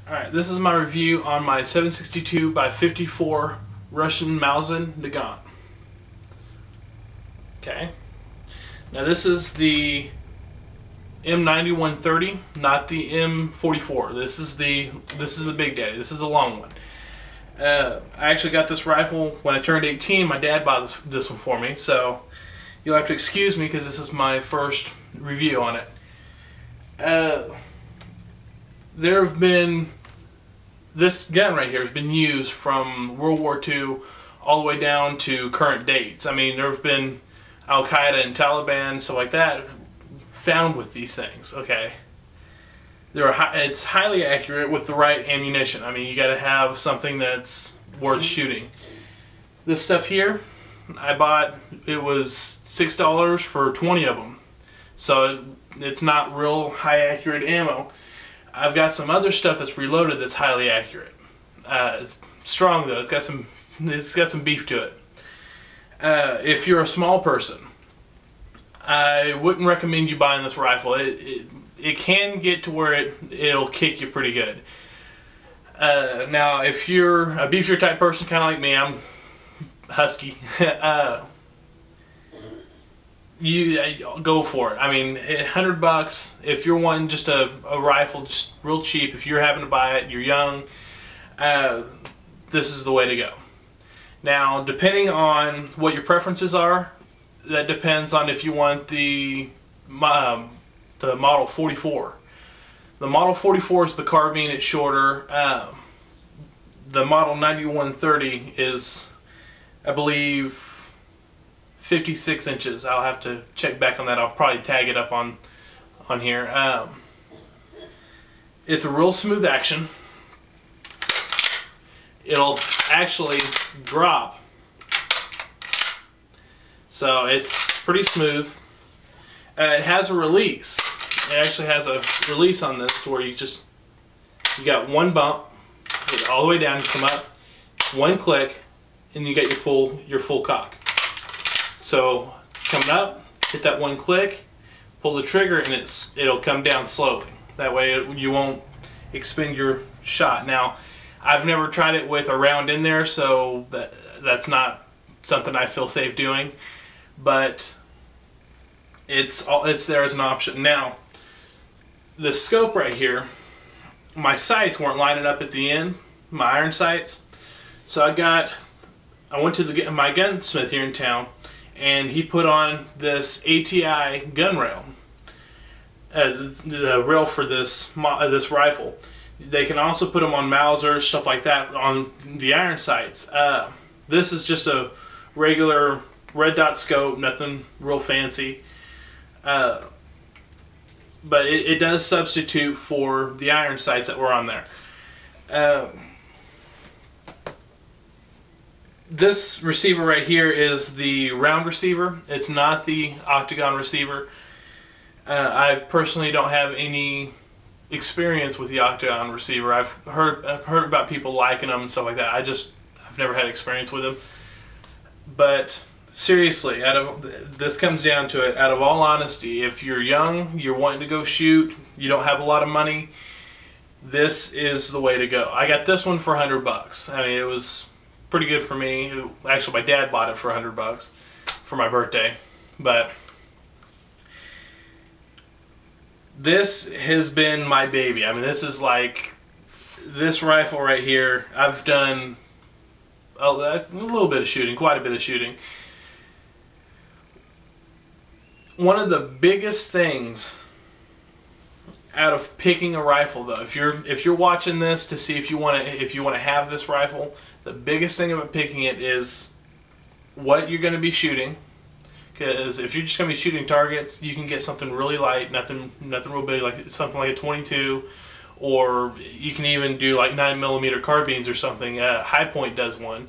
Alright, this is my review on my 7.62 by 54 Russian mosin nagant. Okay. Now this is the M9130, not the M44. This is the big daddy. This is a long one. I actually got this rifle when I turned 18. My dad bought this one for me, so you'll have to excuse me because this is my first review on it. There have been, this gun right here has been used from World War II all the way down to current dates. I mean, there have been Al-Qaeda and Taliban, stuff like that, found with these things. Okay, it's highly accurate with the right ammunition. I mean, you got to have something that's worth shooting. This stuff here, I bought, it was $6 for 20 of them, so it's not real high accurate ammo. I've got some other stuff that's reloaded that's highly accurate. It's strong though. It's got some beef to it. If you're a small person, I wouldn't recommend you buying this rifle. It can get to where it'll kick you pretty good. Now, if you're a beefier type person, kind of like me, I'm husky. You go for it. I mean, $100 if you're wanting just a rifle, just real cheap. If you're having to buy it, you're young, this is the way to go. Now, depending on what your preferences are, that depends on if you want the Model 44. The Model 44 is the carbine. It's shorter. The Model 9130 is, I believe, 56 inches. I'll have to check back on that. I'll probably tag it up on here. It's a real smooth action. It'll actually drop, so it's pretty smooth. It has a release. It actually has a release on this where you got one bump, get all the way down, you come up, one click, and you get your full cock. So coming up, hit that one click, pull the trigger, and it'll come down slowly. That way you won't expend your shot. Now, I've never tried it with a round in there, so that's not something I feel safe doing. But it's there as an option. Now, the scope right here, my sights weren't lining up at the end, my iron sights. So I went to my gunsmith here in town, and he put on this ATI gun rail, the rail for this rifle. They can also put them on Mausers, stuff like that, on the iron sights. This is just a regular red dot scope, nothing real fancy. But it does substitute for the iron sights that were on there. This receiver right here is the round receiver. It's not the octagon receiver. I personally don't have any experience with the octagon receiver. I've heard about people liking them and stuff like that. I've never had experience with them. But seriously, this comes down to it. Out of all honesty, if you're young, you're wanting to go shoot, you don't have a lot of money, this is the way to go. I got this one for $100. I mean, it was pretty good for me. Actually, my dad bought it for $100 for my birthday. But this has been my baby. I mean, this is like, this rifle right here, I've done a little bit of shooting, quite a bit of shooting. One of the biggest things out of picking a rifle, though, if you're watching this to see if you want to have this rifle, the biggest thing about picking it is what you're going to be shooting. Because if you're just going to be shooting targets, you can get something really light, nothing real big, like something like a 22, or you can even do like 9mm carbines or something. High Point does one,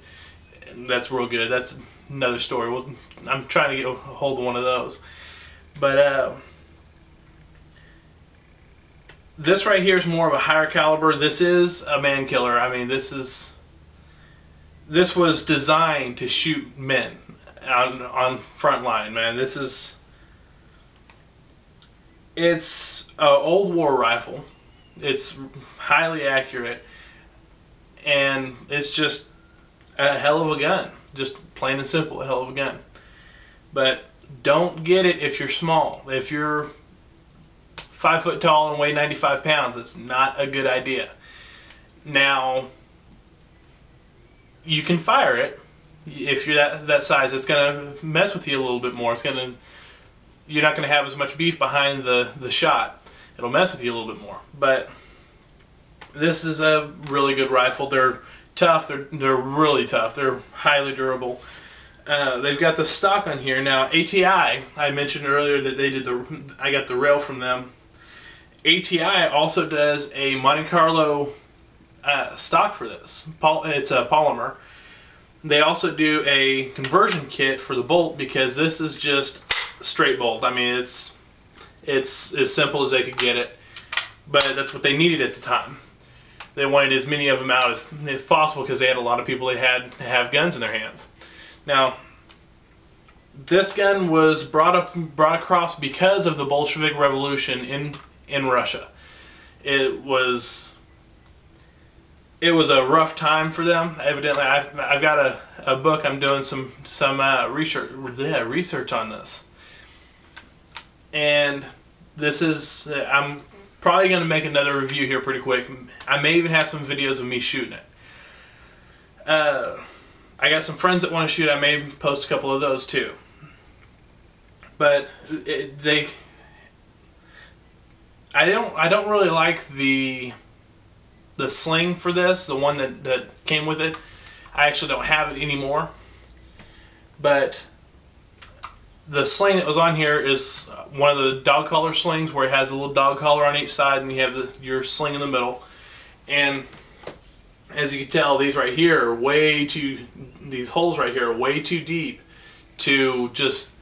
and that's real good. That's another story. I'm trying to get a hold of one of those. But this right here is more of a higher caliber. This is a man killer. I mean, this was designed to shoot men on front line, man. It's an old war rifle. It's highly accurate, and it's just a hell of a gun. Just plain and simple, a hell of a gun. But don't get it if you're small. If you're 5 foot tall and weigh 95 pounds, it's not a good idea. Now, you can fire it. If you're that size, it's going to mess with you a little bit more. You're not going to have as much beef behind the shot. It'll mess with you a little bit more. But this is a really good rifle. They're tough. They're really tough. They're highly durable. They've got the stock on here. Now, ATI, I mentioned earlier that they did I got the rail from them. ATI also does a Monte Carlo stock for this. It's a polymer. They also do a conversion kit for the bolt, because this is just straight bolt. I mean, it's as simple as they could get it, but that's what they needed at the time. They wanted as many of them out as possible, because they had a lot of people that had to have guns in their hands. Now, this gun was brought across because of the Bolshevik Revolution in Russia. It was a rough time for them. Evidently, I've got a book. I'm doing some research on this, and this is I'm probably going to make another review here pretty quick. I may even have some videos of me shooting it. I got some friends that want to shoot. I may post a couple of those too. But I don't really like the sling for this, the one that came with it. I actually don't have it anymore. But the sling that was on here is one of the dog collar slings, where it has a little dog collar on each side, and you have your sling in the middle. And as you can tell, these right here are these holes right here are way too deep to just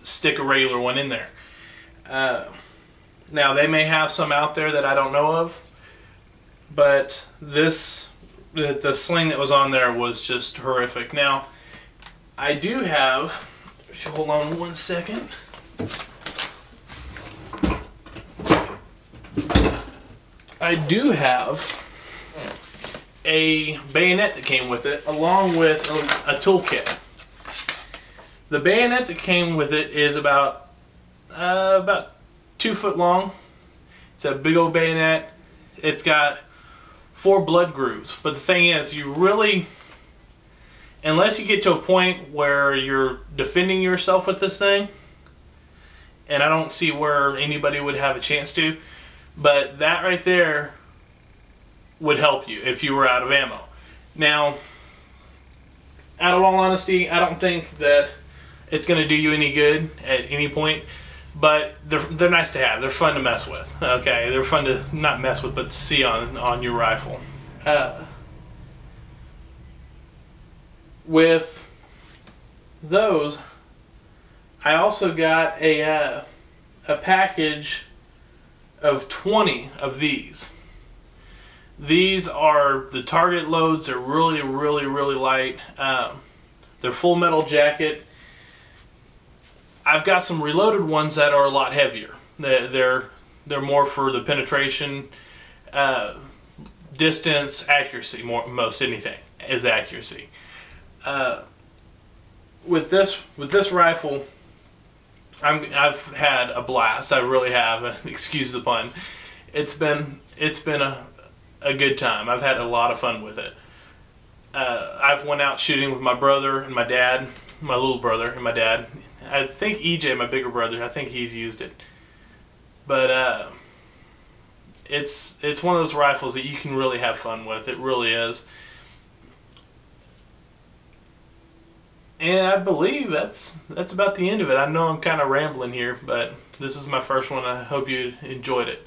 stick a regular one in there. Now, they may have some out there that I don't know of, but the sling that was on there was just horrific. Now, I do have, hold on one second. I do have a bayonet that came with it, along with a toolkit. The bayonet that came with it is about 2 foot long. It's a big old bayonet. It's got 4 blood grooves. But the thing is, you really, unless you get to a point where you're defending yourself with this thing, and I don't see where anybody would have a chance to, but that right there would help you if you were out of ammo. Now, out of all honesty, I don't think that it's going to do you any good at any point, but they're nice to have. They're fun to mess with. Okay, they're fun to not mess with, but see on your rifle. With those, I also got a package of 20 of these. These are the target loads. They're really, really, really light. They're full metal jacket. I've got some reloaded ones that are a lot heavier. They're more for the penetration, distance, accuracy. Most anything is accuracy. With this rifle, I've had a blast. I really have. Excuse the pun. It's been a good time. I've had a lot of fun with it. I've went out shooting with my brother and my dad, my little brother and my dad. I think EJ, my bigger brother, I think he's used it. But it's one of those rifles that you can really have fun with. It really is. And I believe that's about the end of it. I know I'm kind of rambling here, but this is my first one. I hope you enjoyed it.